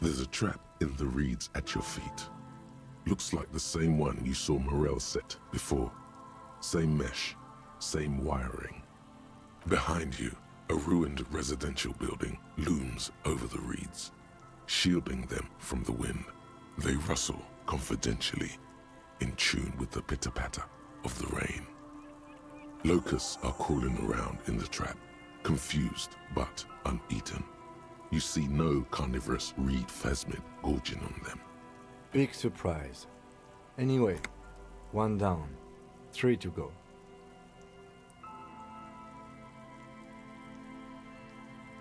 There's a trap in the reeds at your feet. Looks like the same one you saw Morel set before. Same mesh, same wiring. Behind you, a ruined residential building looms over the reeds, shielding them from the wind. They rustle confidentially, in tune with the pitter-patter of the rain. Locusts are crawling around in the trap, confused but uneaten. You see no carnivorous reed phasmid gorging on them. Big surprise. Anyway, 1 down, 3 to go.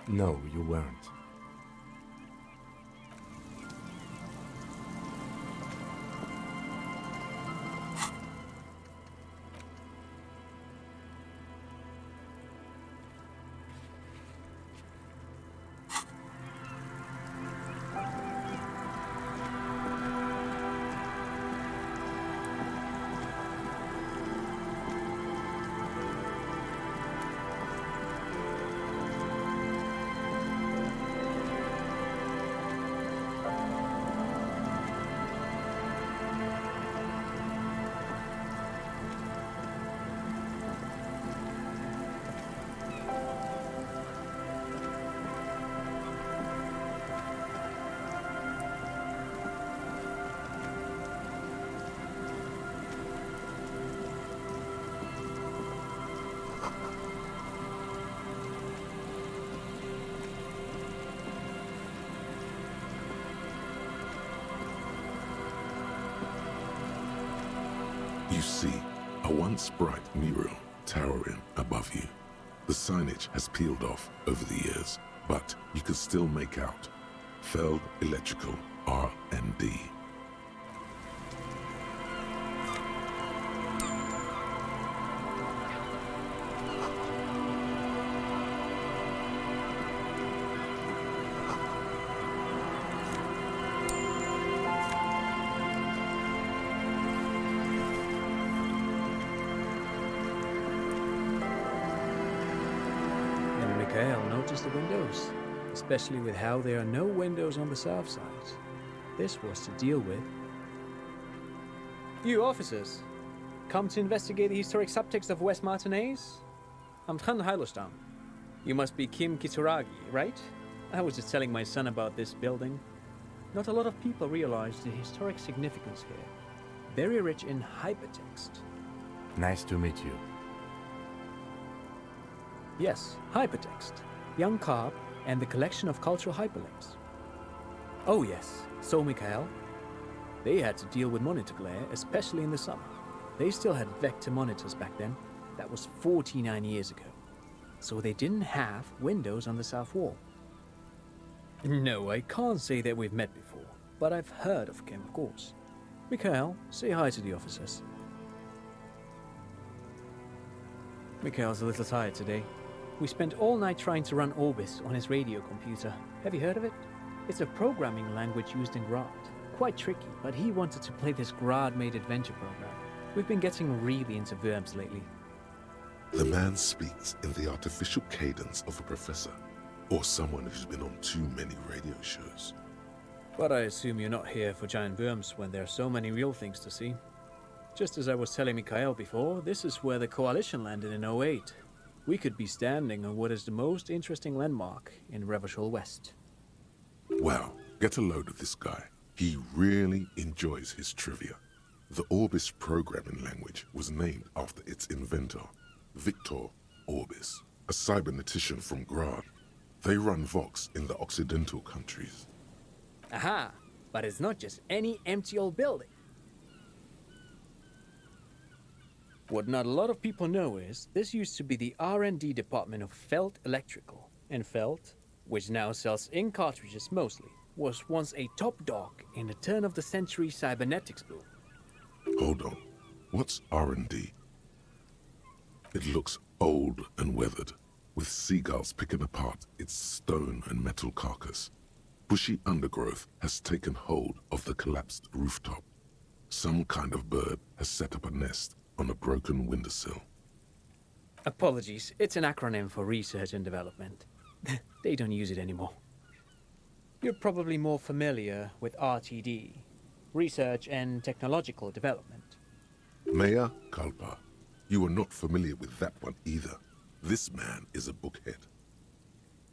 No, you weren't. You see a once bright mural towering above you. The signage has peeled off over the years, but you can still make out Feld Electrical R&D. Notice the windows, especially with how there are no windows on the south side. This was to deal with. You officers, come to investigate the historic subtext of West Martinez? I'm Tran Heilostam. You must be Kim Kituragi, right? I was just telling my son about this building. Not a lot of people realize the historic significance here. Very rich in hypertext. Nice to meet you. Yes, hypertext. Young Carp, and the collection of cultural hyperlinks. Oh yes, so Mikhail. They had to deal with monitor glare, especially in the summer. They still had vector monitors back then. That was 49 years ago. So they didn't have windows on the south wall. No, I can't say that we've met before, but I've heard of Kim, of course. Mikhail, say hi to the officers. Mikhail's a little tired today. We spent all night trying to run Orbis on his radio computer. Have you heard of it? It's a programming language used in Grad. Quite tricky, but he wanted to play this Grad-made adventure program. We've been getting really into verbs lately. The man speaks in the artificial cadence of a professor, or someone who's been on too many radio shows. But I assume you're not here for giant worms when there are so many real things to see. Just as I was telling Mikhail before, this is where the Coalition landed in '08. We could be standing on what is the most interesting landmark in Revachol West. Wow, get a load of this guy. He really enjoys his trivia. The Orbis programming language was named after its inventor, Victor Orbis, a cybernetician from Grad. They run Vox in the Occidental countries. Aha! But it's not just any empty old building. What not a lot of people know is this used to be the R&D department of Feld Electrical. And Feld, which now sells ink cartridges mostly, was once a top dog in the turn-of-the-century cybernetics boom. Hold on, what's R&D? It looks old and weathered, with seagulls picking apart its stone and metal carcass. Bushy undergrowth has taken hold of the collapsed rooftop. Some kind of bird has set up a nest on a broken windowsill. Apologies, it's an acronym for research and development. They don't use it anymore. You're probably more familiar with RTD, Research and Technological Development. Mea culpa. You are not familiar with that one either. This man is a bookhead.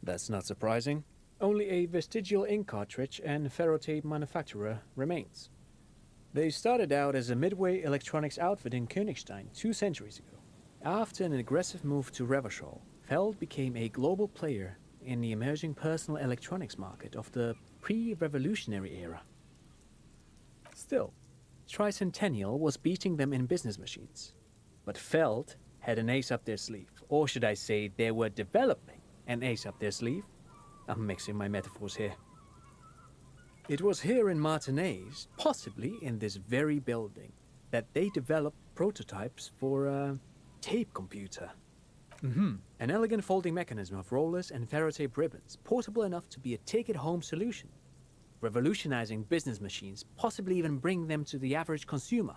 That's not surprising. Only a vestigial ink cartridge and ferrotape manufacturer remains. They started out as a midway electronics outfit in Königstein 2 centuries ago. After an aggressive move to Revachol, Feld became a global player in the emerging personal electronics market of the pre-revolutionary era. Still, Tricentennial was beating them in business machines. But Feld had an ace up their sleeve, or should I say they were developing an ace up their sleeve. I'm mixing my metaphors here. It was here in Martinez, possibly in this very building, that they developed prototypes for a tape computer. An elegant folding mechanism of rollers and ferrotape ribbons, portable enough to be a take-it-home solution, revolutionizing business machines, possibly even bring them to the average consumer,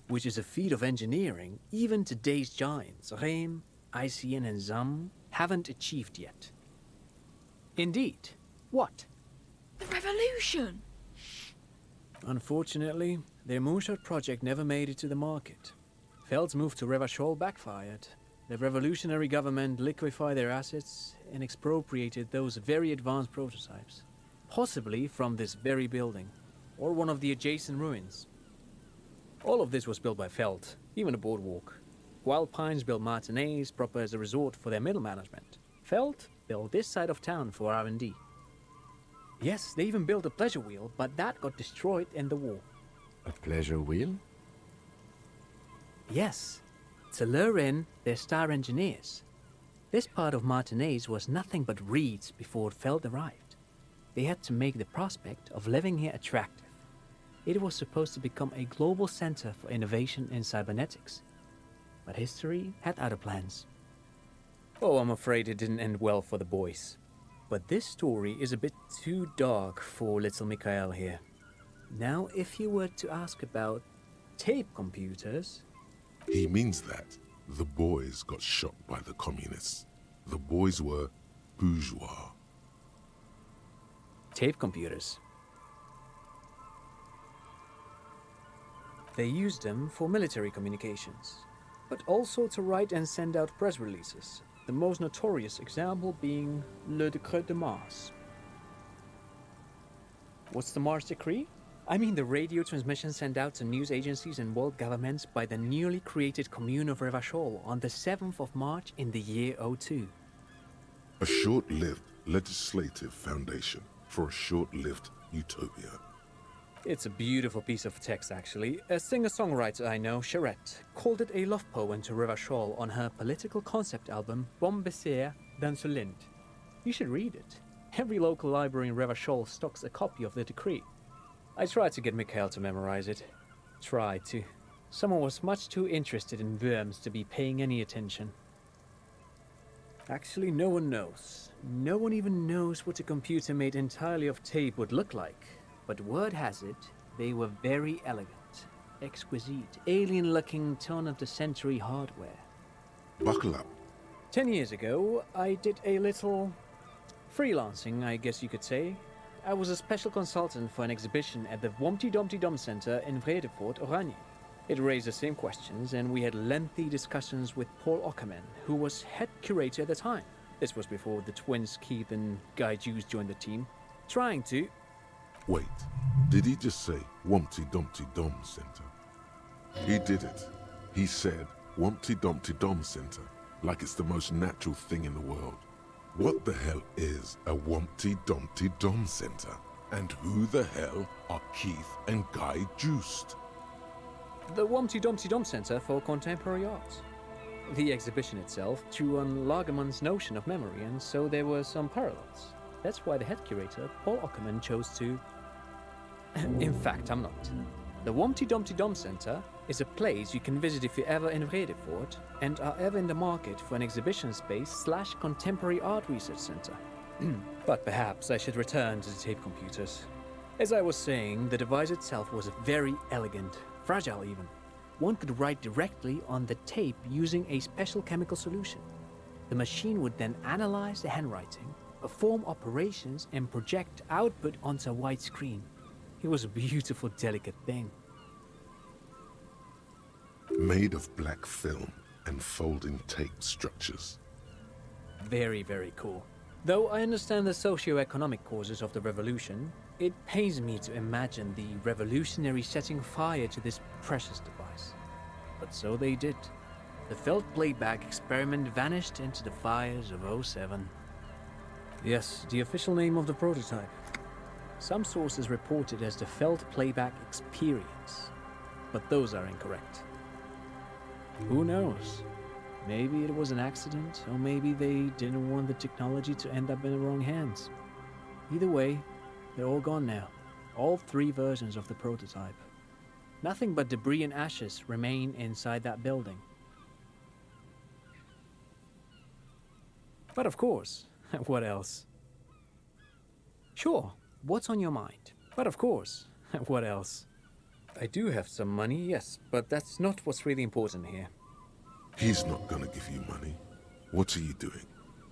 which is a feat of engineering even today's giants, Rehm, ICN and ZAM, haven't achieved yet. Indeed. What? The revolution! Unfortunately, their moonshot project never made it to the market. Feld's move to Revachol backfired. The revolutionary government liquefied their assets and expropriated those very advanced prototypes, possibly from this very building, or one of the adjacent ruins. All of this was built by Feld, even the boardwalk. Wild Pines built Martinez proper as a resort for their middle management. Feld built this side of town for R&D. Yes, they even built a pleasure wheel, but that got destroyed in the war. A pleasure wheel? Yes, to lure in their star engineers. This part of Martinez was nothing but reeds before Feld arrived. They had to make the prospect of living here attractive. It was supposed to become a global center for innovation in cybernetics. But history had other plans. Oh, I'm afraid it didn't end well for the boys. But this story is a bit too dark for little Mikhail here. Now, if you were to ask about tape computers... He means that the boys got shot by the communists. The boys were bourgeois. Tape computers. They used them for military communications, but also to write and send out press releases, the most notorious example being Le Décret de Mars. What's the Mars Decree? I mean the radio transmission sent out to news agencies and world governments by the newly created Commune of Revachol on the 7th of March in the year 02. A short-lived legislative foundation for a short-lived utopia. It's a beautiful piece of text, actually. A singer-songwriter I know, Charette, called it a love poem to Revachol on her political concept album, Bon Baiser dans le Lind. You should read it. Every local library in Revachol stocks a copy of the decree. I tried to get Mikhail to memorize it. Tried to. Someone was much too interested in worms to be paying any attention. Actually, no one knows. No one even knows what a computer made entirely of tape would look like. But word has it, they were very elegant, exquisite, alien-looking turn-of-the-century hardware. Buckle up. 10 years ago, I did a little freelancing, I guess you could say. I was a special consultant for an exhibition at the Wompty Dumpty Dum Center in Vredefort, Oranje. It raised the same questions, and we had lengthy discussions with Paul Ockerman, who was head curator at the time. This was before the twins Keith and Guy Jews joined the team, trying to... Wait, did he just say Wumpty Dumpty Dum Center? He did it. He said Wumpty Dumpty Dum Center, like it's the most natural thing in the world. What the hell is a Wumpty Dumpty Dum Center? And who the hell are Keith and Guy Joost? The Wumpty Dumpty Dum Center for Contemporary Art. The exhibition itself drew on Lagerman's notion of memory, and so there were some parallels. That's why the head curator, Paul Ockerman, chose to... In fact, I'm not. The Wumpty Dumpty Dum Center is a place you can visit if you're ever in Vredefort and are ever in the market for an exhibition space / contemporary art research center. But perhaps I should return to the tape computers. As I was saying, the device itself was very elegant, fragile even. One could write directly on the tape using a special chemical solution. The machine would then analyze the handwriting, perform operations, and project output onto a white screen. It was a beautiful, delicate thing. Made of black film and folding tape structures. Very, very cool. Though I understand the socio-economic causes of the revolution, it pains me to imagine the revolutionaries setting fire to this precious device. But so they did. The felt playback experiment vanished into the fires of '07. Yes, the official name of the prototype. Some sources report it as the felt playback experience, but those are incorrect. Who knows? Maybe it was an accident, or maybe they didn't want the technology to end up in the wrong hands. Either way, they're all gone now. All 3 versions of the prototype. Nothing but debris and ashes remain inside that building. But of course, what else? Sure, what's on your mind? But of course, what else? I do have some money, yes, but that's not what's really important here. He's not gonna give you money. What are you doing?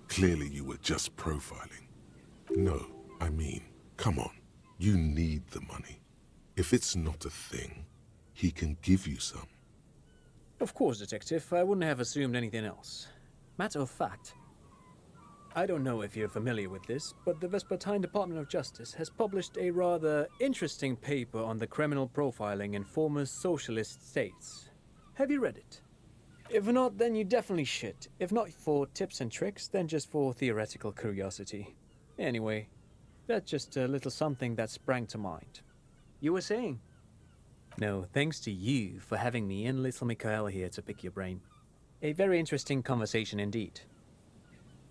Clearly you were just profiling. No, I mean, come on. You need the money. If it's not a thing, he can give you some. Of course, Detective, I wouldn't have assumed anything else. Matter of fact, I don't know if you're familiar with this, but the Vespertine Department of Justice has published a rather interesting paper on the criminal profiling in former socialist states. Have you read it? If not, then you definitely should. If not for tips and tricks, then just for theoretical curiosity. Anyway, that's just a little something that sprang to mind. You were saying? No, thanks to you for having me and little Mikhail here to pick your brain. A very interesting conversation indeed.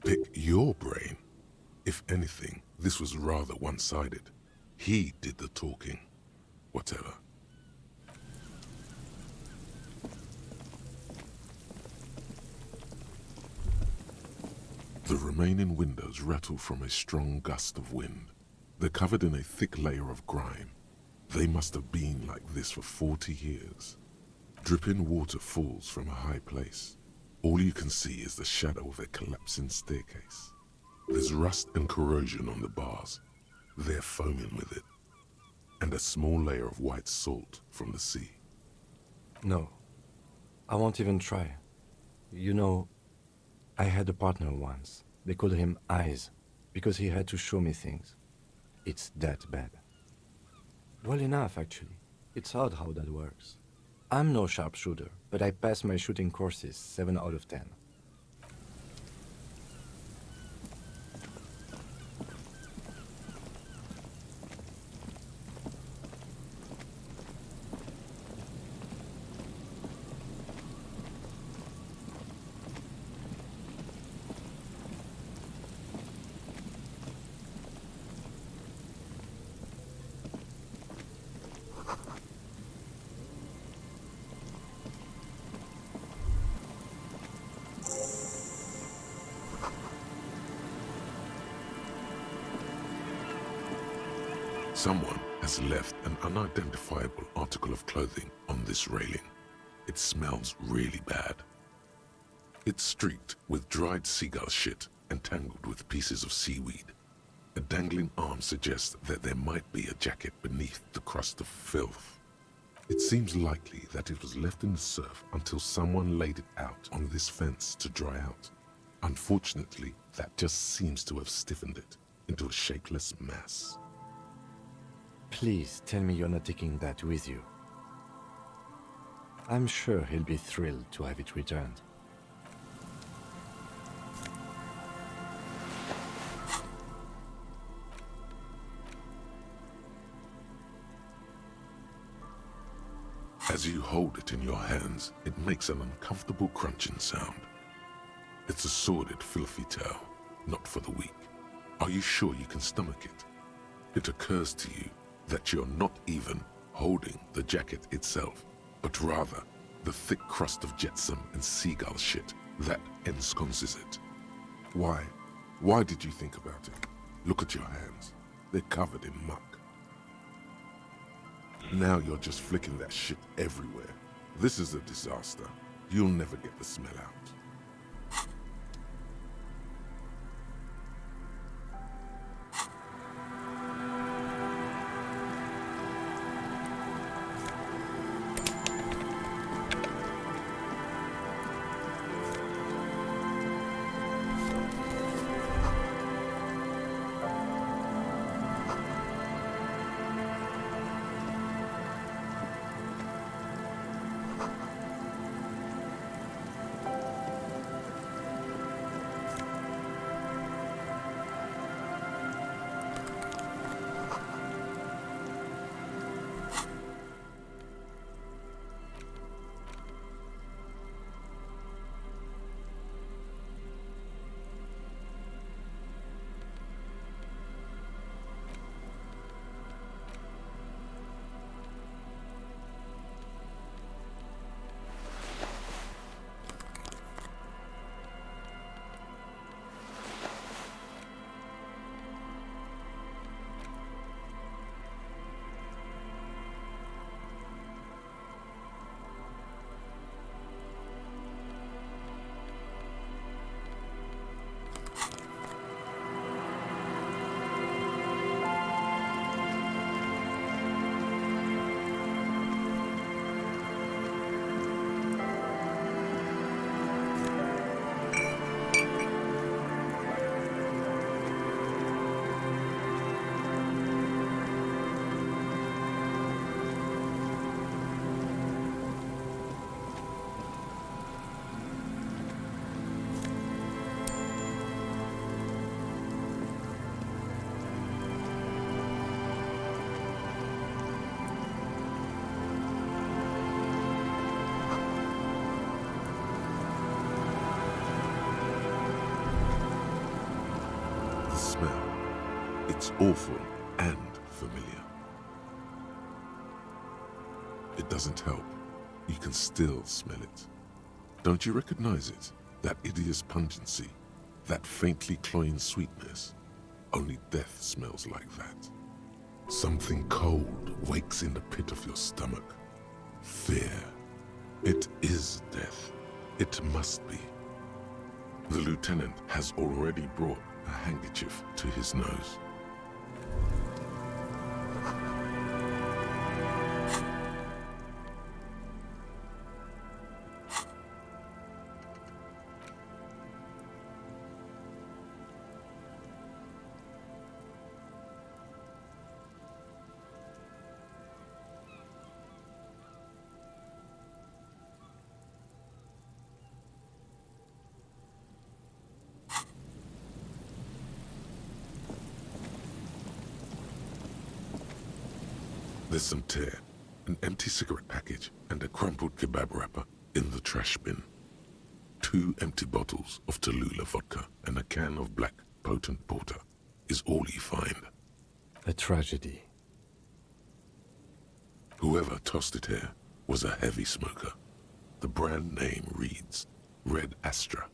Pick your brain. If anything, this was rather one-sided. He did the talking. Whatever. The remaining windows rattle from a strong gust of wind. They're covered in a thick layer of grime. They must have been like this for 40 years. Dripping water falls from a high place. All you can see is the shadow of a collapsing staircase. There's rust and corrosion on the bars. They're foaming with it. And a small layer of white salt from the sea. No, I won't even try. You know, I had a partner once. They called him Eyes, because he had to show me things. It's that bad. Well enough, actually. It's odd how that works. I'm no sharpshooter, but I passed my shooting courses 7 out of 10. Someone has left an unidentifiable article of clothing on this railing. It smells really bad. It's streaked with dried seagull shit and tangled with pieces of seaweed. A dangling arm suggests that there might be a jacket beneath the crust of filth. It seems likely that it was left in the surf until someone laid it out on this fence to dry out. Unfortunately, that just seems to have stiffened it into a shapeless mass. Please tell me you're not taking that with you. I'm sure he'll be thrilled to have it returned. As you hold it in your hands, it makes an uncomfortable crunching sound. It's a sordid, filthy tale, not for the weak. Are you sure you can stomach it? It occurs to you that you're not even holding the jacket itself, but rather the thick crust of jetsam and seagull shit that ensconces it. Why? Why did you think about it? Look at your hands. They're covered in muck. Now you're just flicking that shit everywhere. This is a disaster. You'll never get the smell out. awful and familiar. It doesn't help. You can still smell it. Don't you recognize it? That hideous pungency, that faintly cloying sweetness. Only death smells like that. Something cold wakes in the pit of your stomach. Fear. It is death. It must be. The lieutenant has already brought a handkerchief to his nose. There's some tear, an empty cigarette package, and a crumpled kebab wrapper in the trash bin. 2 empty bottles of Tallulah vodka and a can of black potent porter is all you find. A tragedy. Whoever tossed it here was a heavy smoker. The brand name reads Red Astra.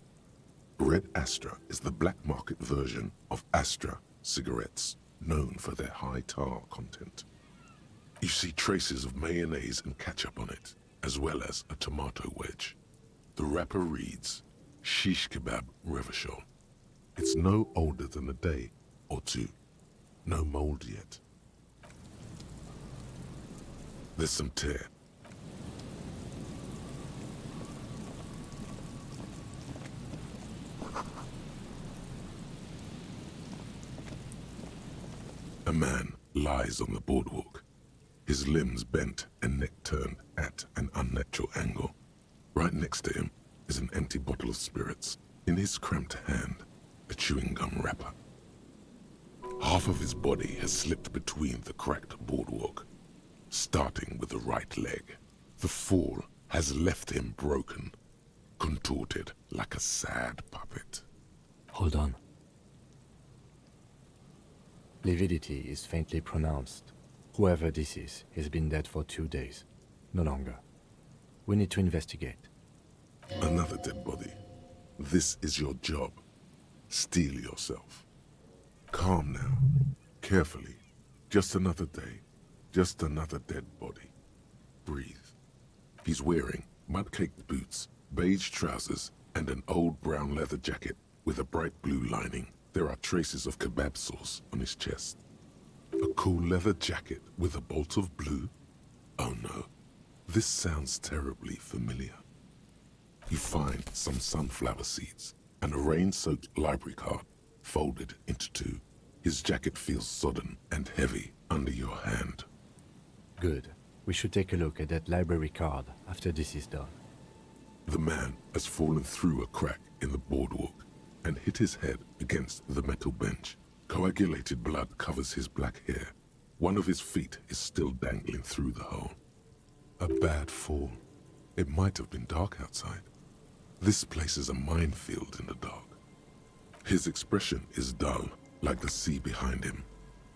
Red Astra is the black market version of Astra cigarettes, known for their high tar content. You see traces of mayonnaise and ketchup on it, as well as a tomato wedge. The wrapper reads, Shish Kebab Revachol. It's no older than a day or two. No mold yet. There's some tear. A man lies on the boardwalk, his limbs bent and neck turned at an unnatural angle. Right next to him is an empty bottle of spirits. In his cramped hand, a chewing gum wrapper. Half of his body has slipped between the cracked boardwalk, starting with the right leg. The fall has left him broken, contorted like a sad puppet. Hold on. Lividity is faintly pronounced. Whoever this is, he's been dead for 2 days. No longer. We need to investigate. Another dead body. This is your job. Steel yourself. Calm now. Carefully. Just another day. Just another dead body. Breathe. He's wearing mud-caked boots, beige trousers, and an old brown leather jacket with a bright blue lining. There are traces of kebab sauce on his chest. A cool leather jacket with a bolt of blue? Oh no, this sounds terribly familiar. You find some sunflower seeds and a rain-soaked library card folded into 2. His jacket feels sodden and heavy under your hand. Good. We should take a look at that library card after this is done. The man has fallen through a crack in the boardwalk and hit his head against the metal bench. Coagulated blood covers his black hair. One of his feet is still dangling through the hole. A bad fall. It might have been dark outside. This place is a minefield in the dark. His expression is dull, like the sea behind him.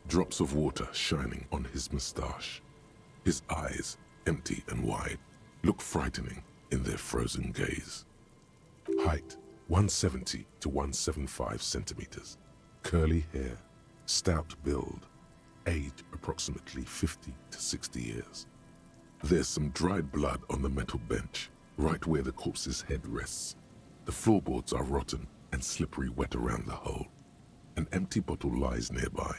Drops of water shining on his mustache. His eyes, empty and wide, look frightening in their frozen gaze. Height, 170 to 175 centimeters. Curly hair, stout build, age approximately 50 to 60 years. There's some dried blood on the metal bench, right where the corpse's head rests. The floorboards are rotten and slippery wet around the hole. An empty bottle lies nearby.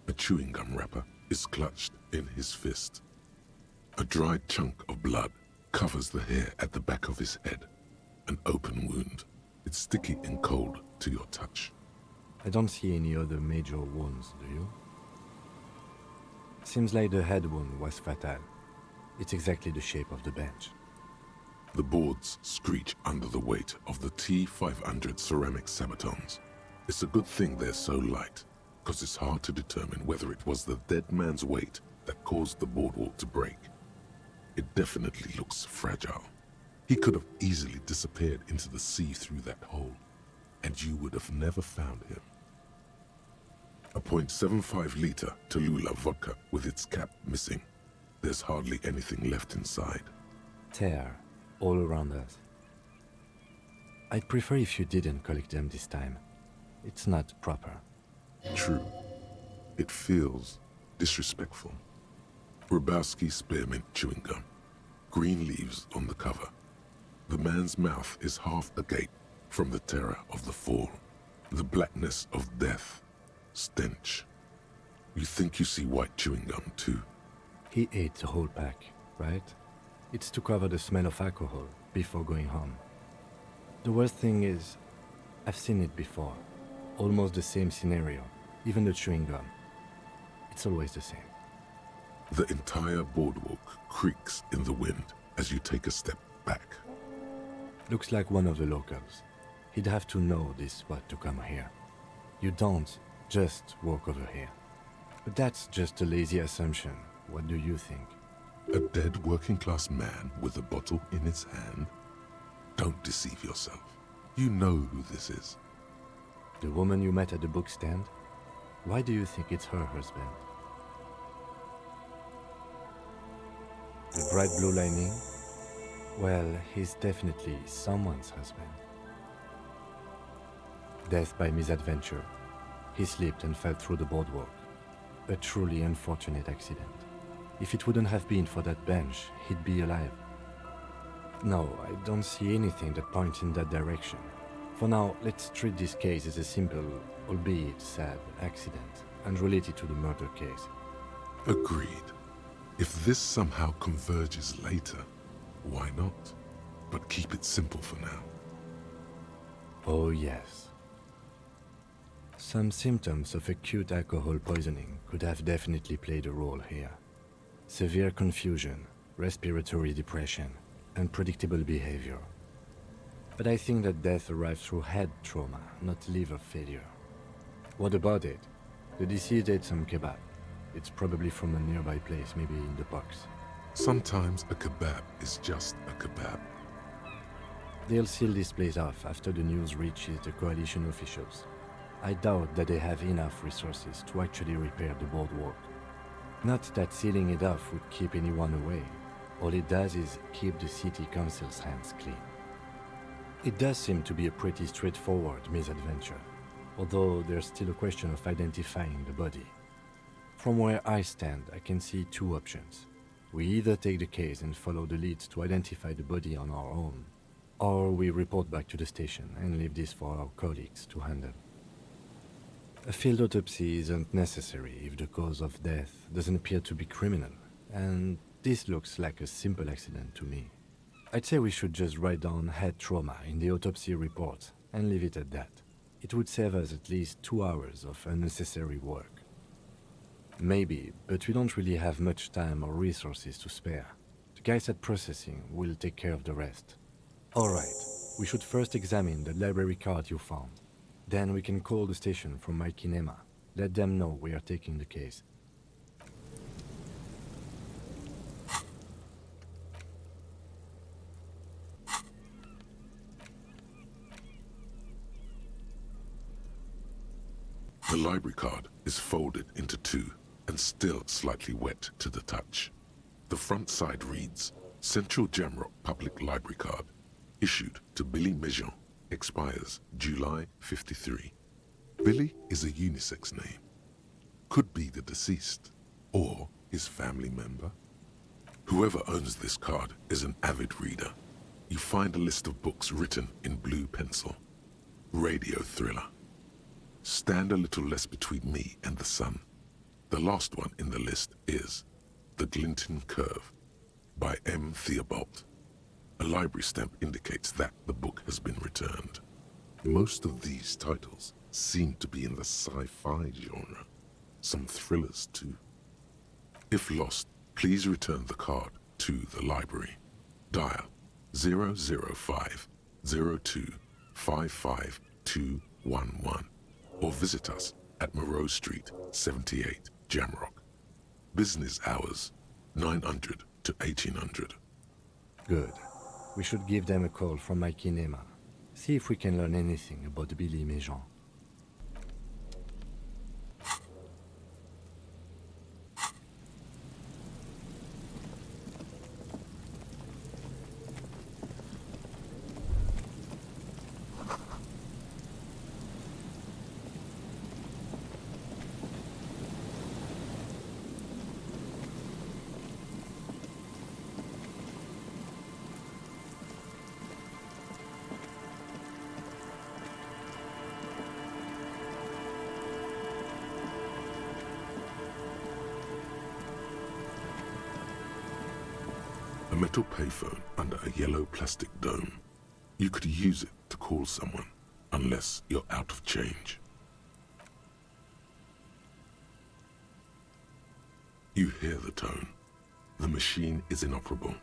A chewing gum wrapper is clutched in his fist. A dried chunk of blood covers the hair at the back of his head. An open wound. It's sticky and cold to your touch. I don't see any other major wounds, do you? Seems like the head wound was fatal. It's exactly the shape of the bench. The boards screech under the weight of the T500 ceramic sabatons. It's a good thing they're so light, because it's hard to determine whether it was the dead man's weight that caused the boardwalk to break. It definitely looks fragile. He could have easily disappeared into the sea through that hole, and you would have never found him. A .75 liter Tallulah vodka with its cap missing. There's hardly anything left inside. Tear all around us. I'd prefer if you didn't collect them this time. It's not proper. True. It feels disrespectful. Grabowski spearmint chewing gum. Green leaves on the cover. The man's mouth is half agape from the terror of the fall. The blackness of death. Stench. You think you see white chewing gum too? He ate the whole pack, right? It's to cover the smell of alcohol before going home. The worst thing is, I've seen it before. Almost the same scenario, even the chewing gum. It's always the same. The entire boardwalk creaks in the wind as you take a step back. Looks like one of the locals. He'd have to know this spot to come here. You don't just walk over here. But that's just a lazy assumption. What do you think? A dead working-class man with a bottle in his hand? Don't deceive yourself. You know who this is. The woman you met at the book stand? Why do you think it's her husband? The bright blue lining? Well, he's definitely someone's husband. Death by misadventure. He slipped and fell through the boardwalk. A truly unfortunate accident. If it wouldn't have been for that bench, he'd be alive. No, I don't see anything that points in that direction. For now, let's treat this case as a simple, albeit sad, accident, unrelated to the murder case. Agreed. If this somehow converges later, why not? But keep it simple for now. Oh yes. Some symptoms of acute alcohol poisoning could have definitely played a role here. Severe confusion, respiratory depression, unpredictable behavior. But I think that death arrived through head trauma, not liver failure. What about it? The deceased ate some kebab. It's probably from a nearby place, maybe in the box. Sometimes a kebab is just a kebab. They'll seal this place off after the news reaches the coalition officials. I doubt that they have enough resources to actually repair the boardwalk. Not that sealing it off would keep anyone away. All it does is keep the city council's hands clean. It does seem to be a pretty straightforward misadventure, although there's still a question of identifying the body. From where I stand, I can see two options. We either take the case and follow the leads to identify the body on our own, or we report back to the station and leave this for our colleagues to handle. A field autopsy isn't necessary if the cause of death doesn't appear to be criminal, and this looks like a simple accident to me. I'd say we should just write down head trauma in the autopsy report and leave it at that. It would save us at least 2 hours of unnecessary work. Maybe, but we don't really have much time or resources to spare. The guys at processing will take care of the rest. Alright, we should first examine the library card you found. Then we can call the station from my kinema. Let them know we are taking the case. The library card is folded into two and still slightly wet to the touch. The front side reads, Central Jamrock Public Library Card, issued to Billy Mejean, expires July 53. Billy is a unisex name. Could be the deceased, or his family member. Whoever owns this card is an avid reader. You find a list of books written in blue pencil. Radio thriller. Stand a little less between me and the sun. The last one in the list is The Glinton Curve by M. Theobald. A library stamp indicates that the book has been returned. Most of these titles seem to be in the sci-fi genre. Some thrillers too. If lost, please return the card to the library. Dial 005 02 55211 or visit us at Moreau Street, 78, Jamrock. Business hours, 900 to 1800. Good. We should give them a call from my kinema. See if we can learn anything about Billy Mejean. A metal payphone under a yellow plastic dome. You could use it to call someone, unless you're out of change. You hear the tone. The machine is inoperable.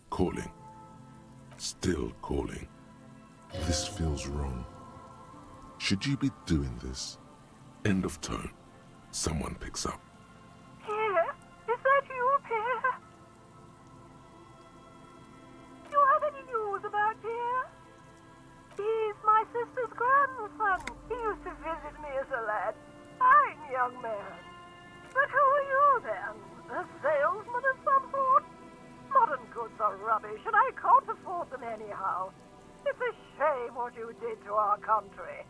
Calling. Still calling. This feels wrong. Should you be doing this? End of tone. Someone picks up. Pierre? Is that you, Pierre? Do you have any news about Pierre? He's my sister's grandson. He used to visit me as a lad. Fine young man. But who are you then? A salesman of some sort? Modern goods are rubbish, and I can't afford them anyhow. It's a shame what you did to our country.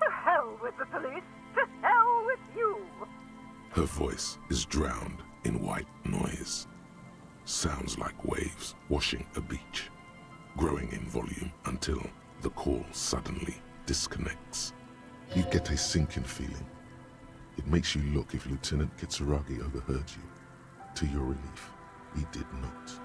To hell with the police. To hell with you. Her voice is drowned in white noise. Sounds like waves washing a beach, growing in volume until the call suddenly disconnects. You get a sinking feeling. It makes you look if Lieutenant Kitsuragi overheard you. To your relief, he did not.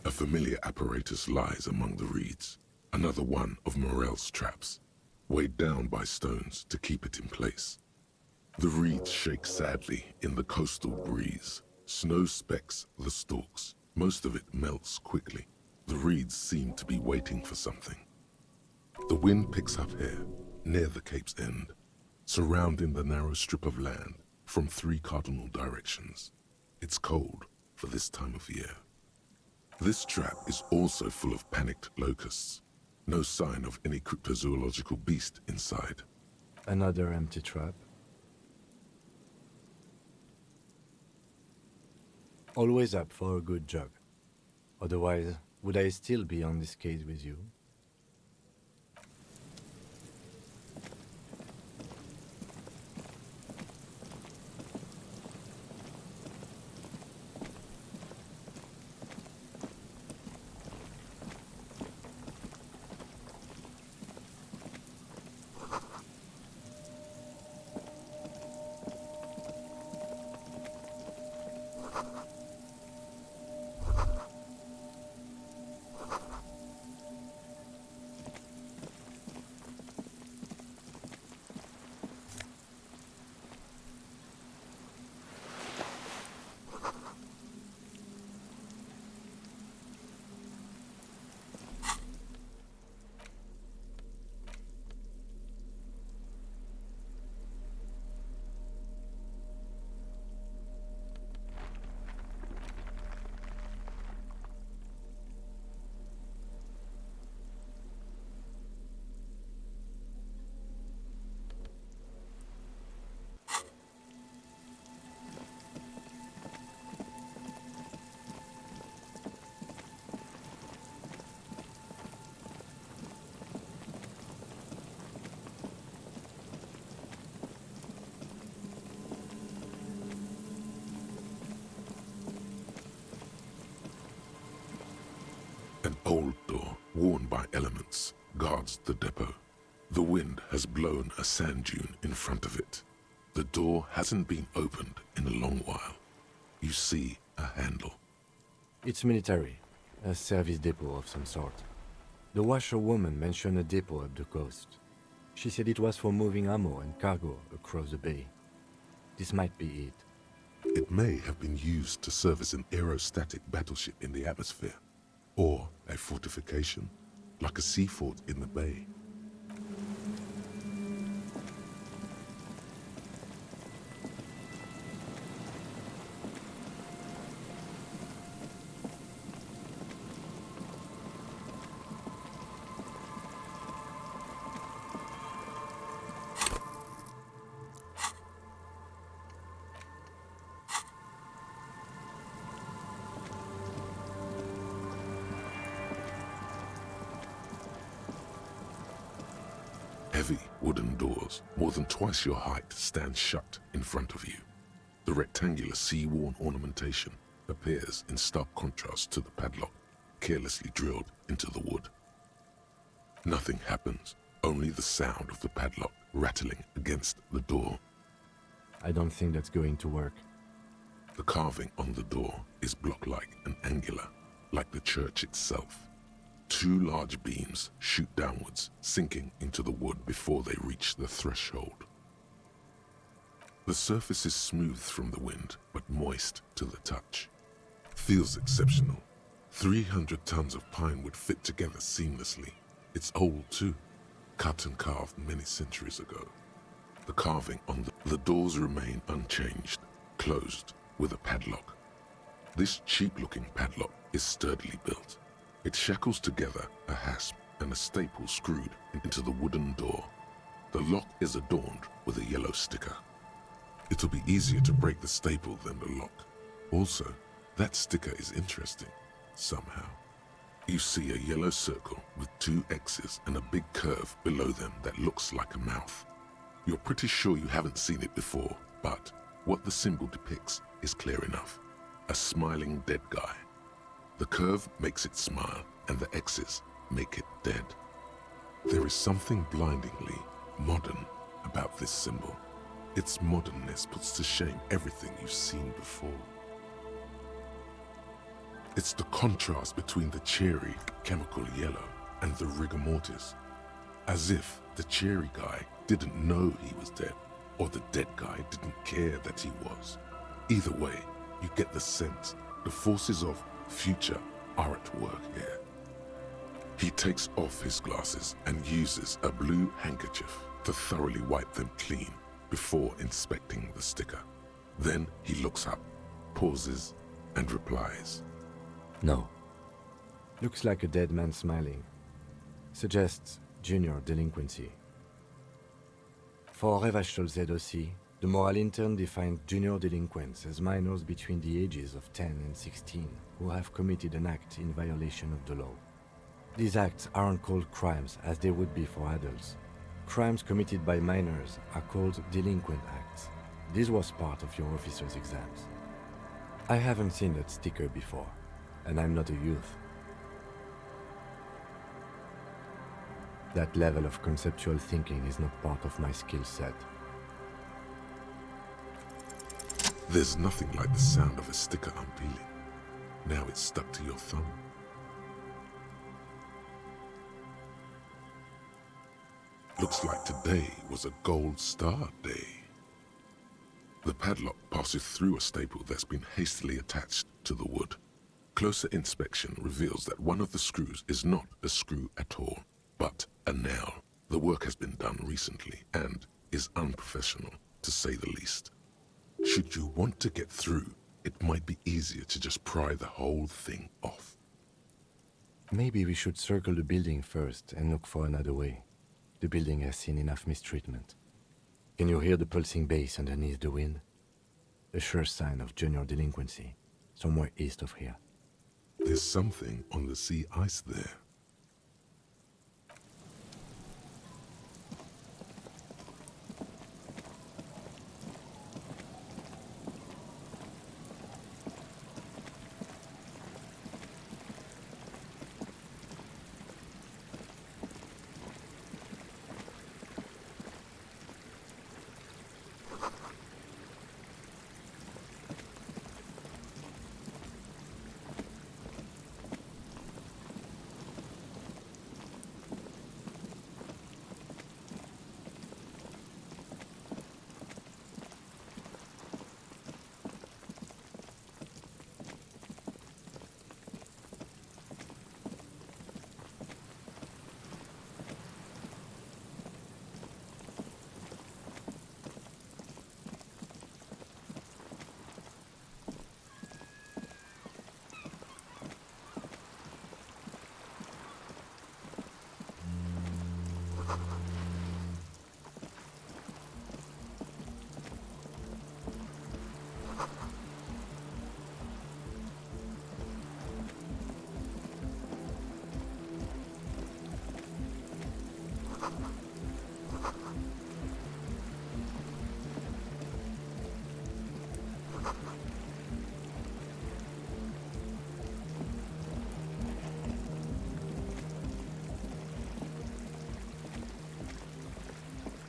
A familiar apparatus lies among the reeds, another one of Morel's traps, weighed down by stones to keep it in place. The reeds shake sadly in the coastal breeze, Snow specks the stalks. Most of it melts quickly. The reeds seem to be waiting for something. The wind picks up here, near the cape's end, surrounding the narrow strip of land from 3 cardinal directions. It's cold for this time of year. This trap is also full of panicked locusts. No sign of any cryptozoological beast inside. Another empty trap. Always up for a good job. Otherwise, would I still be on this case with you? An old door, worn by elements, guards the depot. The wind has blown a sand dune in front of it. The door hasn't been opened in a long while. You see a handle. It's military, a service depot of some sort. The washerwoman mentioned a depot up the coast. She said it was for moving ammo and cargo across the bay. This might be it. It may have been used to service an aerostatic battleship in the atmosphere, or a fortification, like a sea fort in the bay. Heavy wooden doors, more than twice your height, stand shut in front of you. The rectangular sea-worn ornamentation appears in stark contrast to the padlock, carelessly drilled into the wood. Nothing happens, only the sound of the padlock rattling against the door. I don't think that's going to work. The carving on the door is block-like and angular, like the church itself. 2 large beams shoot downwards, sinking into the wood before they reach the threshold. The surface is smooth from the wind, but moist to the touch. Feels exceptional. 300 tons of pine would fit together seamlessly. It's old too, cut and carved many centuries ago. The carving on the doors remain unchanged, closed with a padlock. This cheap-looking padlock is sturdily built. It shackles together a hasp and a staple screwed into the wooden door. The lock is adorned with a yellow sticker. It'll be easier to break the staple than the lock. Also, that sticker is interesting, somehow. You see a yellow circle with 2 X's and a big curve below them that looks like a mouth. You're pretty sure you haven't seen it before, but what the symbol depicts is clear enough. A smiling dead guy. The curve makes it smile, and the X's make it dead. There is something blindingly modern about this symbol. Its modernness puts to shame everything you've seen before. It's the contrast between the cheery, chemical yellow and the rigor mortis. As if the cheery guy didn't know he was dead, or the dead guy didn't care that he was. Either way, You get the sense the forces of future are at work here. He takes off his glasses and uses a blue handkerchief to thoroughly wipe them clean before inspecting the sticker. Then he looks up, pauses, and replies. No. Looks like a dead man smiling. Suggests junior delinquency. For Revachol ZOC, the moral intern defined junior delinquents as minors between the ages of 10 and 16 who have committed an act in violation of the law. These acts aren't called crimes as they would be for adults. Crimes committed by minors are called delinquent acts. This was part of your officer's exams. I haven't seen that sticker before, and I'm not a youth. That level of conceptual thinking is not part of my skill set. There's nothing like the sound of a sticker unpeeling. Now it's stuck to your thumb. Looks like today was a gold star day. The padlock passes through a staple that's been hastily attached to the wood. Closer inspection reveals that one of the screws is not a screw at all, but a nail. The work has been done recently and is unprofessional, to say the least. Should you want to get through, it might be easier to just pry the whole thing off. Maybe we should circle the building first and look for another way. The building has seen enough mistreatment. Can you hear the pulsing bass underneath the wind? A sure sign of junior delinquency, somewhere east of here. There's something on the sea ice there.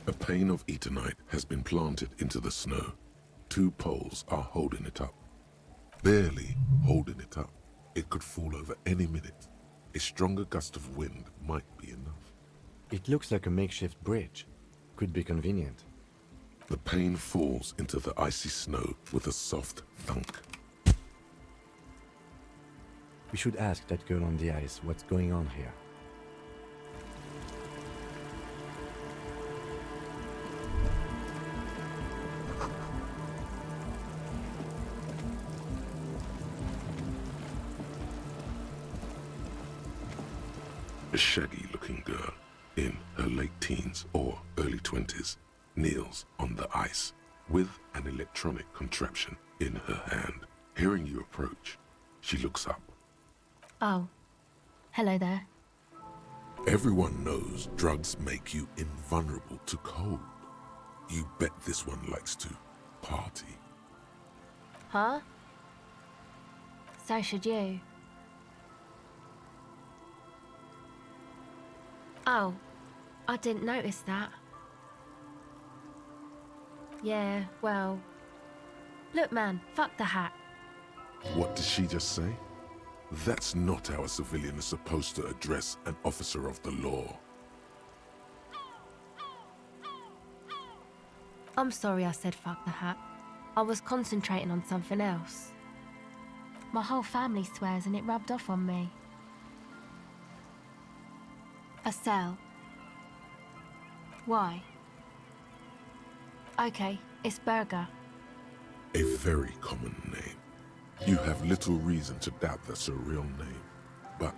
A pane of eternite has been planted into the snow. 2 poles are holding it up. Barely holding it up. It could fall over any minute. A stronger gust of wind might be enough. It looks like a makeshift bridge. Could be convenient. The pane falls into the icy snow with a soft thunk. We should ask that girl on the ice what's going on here. A shaggy-looking girl, in her late teens or early 20s, kneels on the ice with an electronic contraption in her hand. Hearing you approach, she looks up. Oh, hello there. Everyone knows drugs make you invulnerable to cold. You bet this one likes to party. Huh? So should you. Oh, I didn't notice that. Yeah, well... Look, man, fuck the hat. What did she just say? That's not how a civilian is supposed to address an officer of the law. I'm sorry I said fuck the hat. I was concentrating on something else. My whole family swears and it rubbed off on me. A cell. Why? Okay, it's Burger. A very common name. You have little reason to doubt that's her real name. But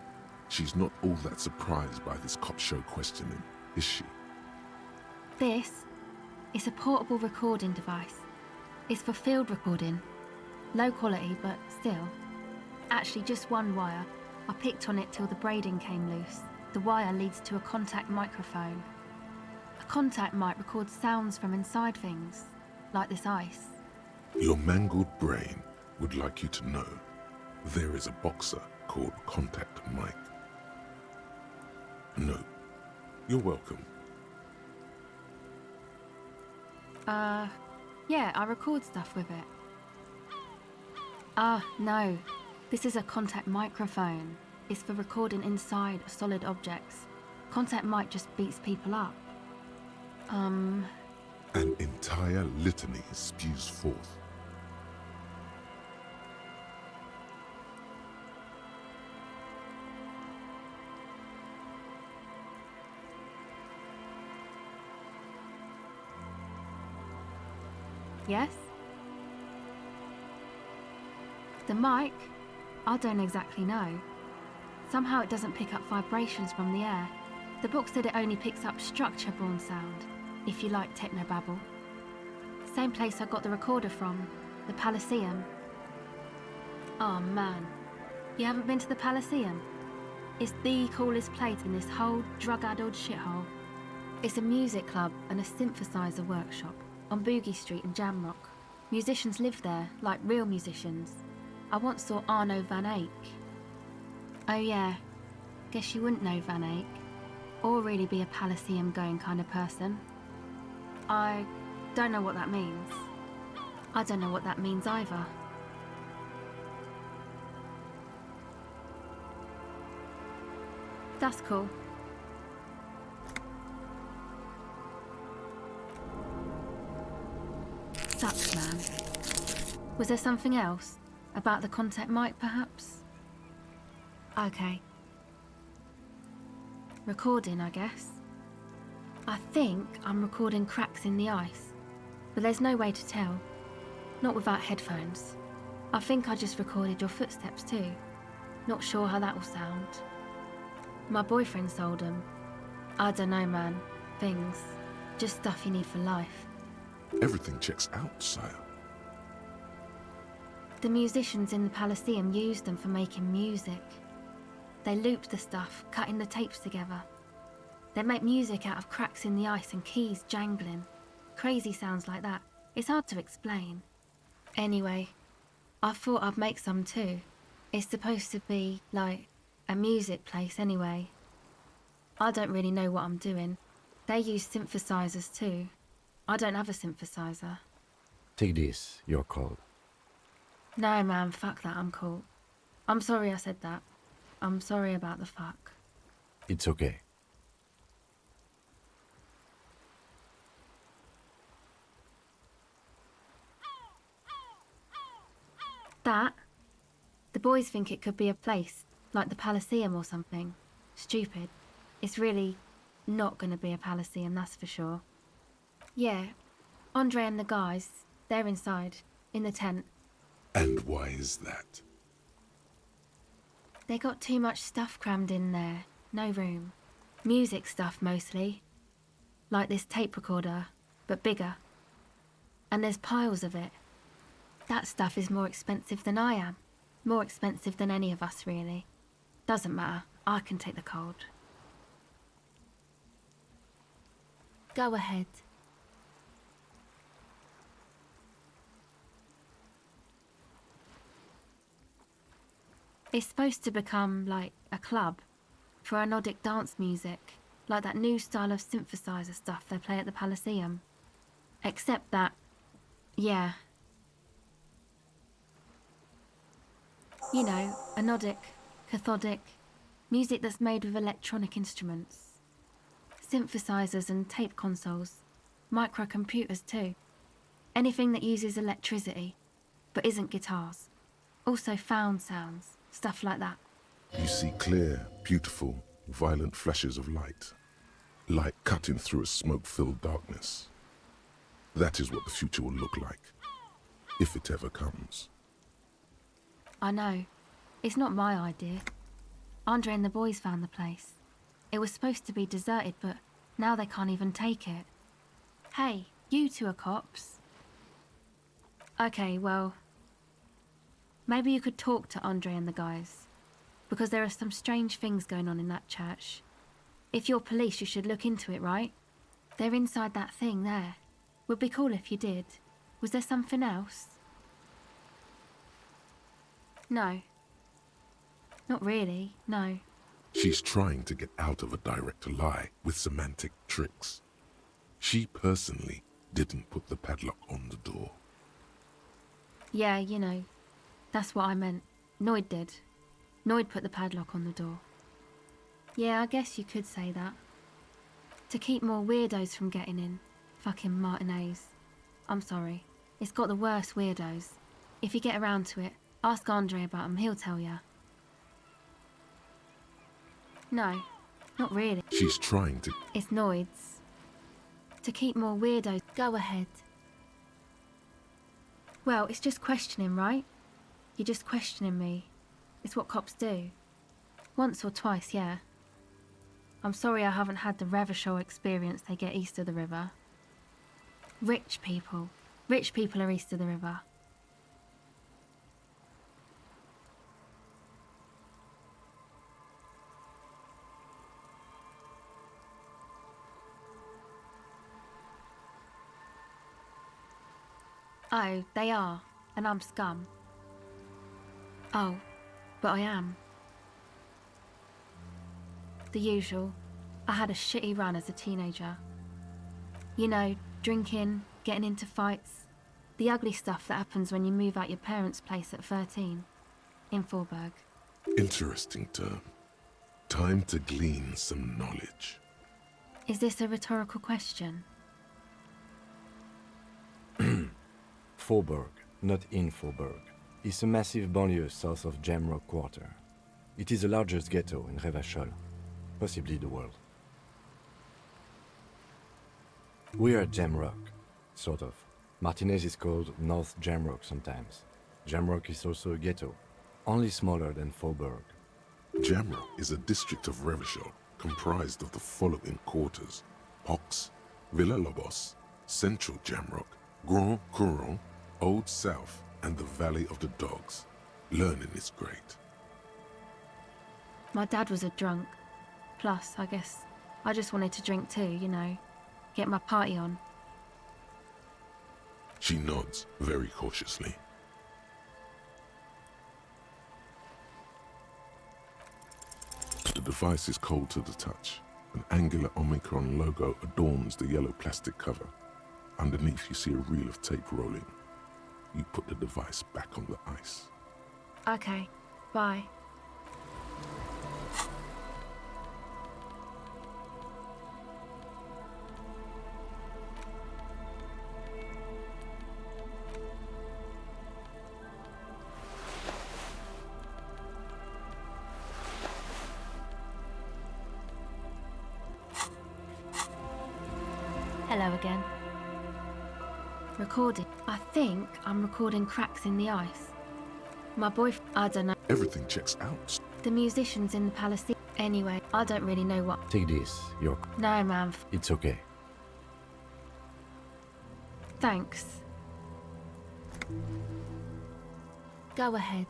she's not all that surprised by this cop show questioning, is she? This is a portable recording device. It's for field recording. Low quality, but still. Actually, just one wire. I picked on it till the braiding came loose. The wire leads to a contact microphone. A contact mic records sounds from inside things, like this ice. Your mangled brain would like you to know there is a boxer called Contact Mike. No, you're welcome. Yeah, I record stuff with it. No. This is a contact microphone. It's for recording inside solid objects. Contact mic just beats people up. An entire litany spews forth. Yes? The mic? I don't exactly know. Somehow it doesn't pick up vibrations from the air. The book said it only picks up structure-borne sound, if you like technobabble. Same place I got the recorder from, the Palaceum. Oh man, you haven't been to the Palaceum? It's the coolest place in this whole drug-addled shithole. It's a music club and a synthesizer workshop on Boogie Street in Jamrock. Musicians live there, like real musicians. I once saw Arno van Eyck. Oh yeah, guess you wouldn't know Van Eyck, or really be a Palaceum going kind of person. I don't know what that means. I don't know what that means either. That's cool. Sucks, man. Was there something else? About the contact mic, perhaps? Okay. Recording, I guess. I think I'm recording cracks in the ice, but there's no way to tell. Not without headphones. I think I just recorded your footsteps too. Not sure how that will sound. My boyfriend sold them. I don't know, man. Things. Just stuff you need for life. Everything checks out, sire. The musicians in the Palaceum used them for making music. They looped the stuff, cutting the tapes together. They make music out of cracks in the ice and keys jangling. Crazy sounds like that. It's hard to explain. Anyway, I thought I'd make some too. It's supposed to be, like, a music place anyway. I don't really know what I'm doing. They use synthesizers too. I don't have a synthesizer. Take this, you're cold. No, man, fuck that, I'm cool. I'm sorry I said that. I'm sorry about the fuck. It's okay. That? The boys think it could be a place, like the Palaceum or something. Stupid. It's really not gonna be a Palaceum, that's for sure. Yeah, Andre and the guys, they're inside, in the tent. And why is that? They got too much stuff crammed in there. No room. Music stuff mostly. Like this tape recorder, but bigger. And there's piles of it. That stuff is more expensive than I am. More expensive than any of us, really. Doesn't matter. I can take the cold. Go ahead. It's supposed to become, like, a club for anodic dance music, like that new style of synthesizer stuff they play at the Palaceum. Except that, yeah. You know, anodic, cathodic, music that's made with electronic instruments. Synthesizers and tape consoles, microcomputers too. Anything that uses electricity, but isn't guitars. Also found sounds, stuff like that. You see clear, beautiful, violent flashes of light. Light cutting through a smoke-filled darkness. That is what the future will look like, if it ever comes. I know. It's not my idea. Andre and the boys found the place. It was supposed to be deserted, but now they can't even take it. Hey, you two are cops. Okay, well, maybe you could talk to Andre and the guys, because there are some strange things going on in that church. If you're police, you should look into it, right? They're inside that thing there. Would be cool if you did. Was there something else? No. Not really, no. She's trying to get out of a direct lie with semantic tricks. She personally didn't put the padlock on the door. Yeah, you know, that's what I meant. Noid did. Noid put the padlock on the door. Yeah, I guess you could say that. To keep more weirdos from getting in. Fucking Martinez. I'm sorry. It's got the worst weirdos. If you get around to it, ask Andre about him, he'll tell ya. No, not really. She's trying to... It's Noid's. To keep more weirdos. Go ahead. Well, it's just questioning, right? You're just questioning me. It's what cops do. Once or twice, yeah. I'm sorry I haven't had the Revachol experience they get east of the river. Rich people. Rich people are east of the river. Oh, they are, and I'm scum. Oh, but I am. The usual. I had a shitty run as a teenager. You know, drinking, getting into fights. The ugly stuff that happens when you move out your parents' place at 13. In Forberg. Interesting term. Time to glean some knowledge. Is this a rhetorical question? Forberg, not in Forberg, is a massive banlieue south of Jamrock Quarter. It is the largest ghetto in Revachol, possibly the world. We are at Jamrock, sort of. Martinez is called North Jamrock sometimes. Jamrock is also a ghetto, only smaller than Forberg. Jamrock is a district of Revachol comprised of the following quarters: Hox, Villa Lobos, Central Jamrock, Grand Couronne, Old South, and the Valley of the Dogs. Learning is great. My dad was a drunk. Plus, I guess, I just wanted to drink too, you know. Get my party on. She nods very cautiously. The device is cold to the touch. An angular Omicron logo adorns the yellow plastic cover. Underneath, you see a reel of tape rolling. You put the device back on the ice. Okay, bye. Hello again. Recording. I think I'm recording cracks in the ice. My boyfriend, I don't know. Everything checks out. The musicians in the palace. Anyway, I don't really know what. Take this, No, man. It's okay. Thanks. Go ahead.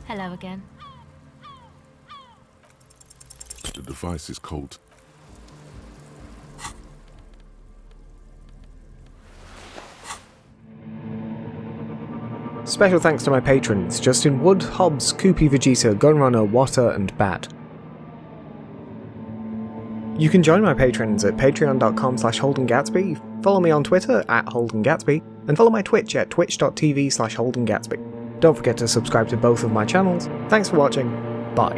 Hello again. The device is cold. Special thanks to my patrons, Justin Wood, Hobbs, Koopy Vegeta, Gunrunner, Water and Bat. You can join my patrons at patreon.com/HoldenGatsby, follow me on Twitter @HoldenGatsby, and follow my Twitch at twitch.tv/HoldenGatsby. Don't forget to subscribe to both of my channels. Thanks for watching, bye.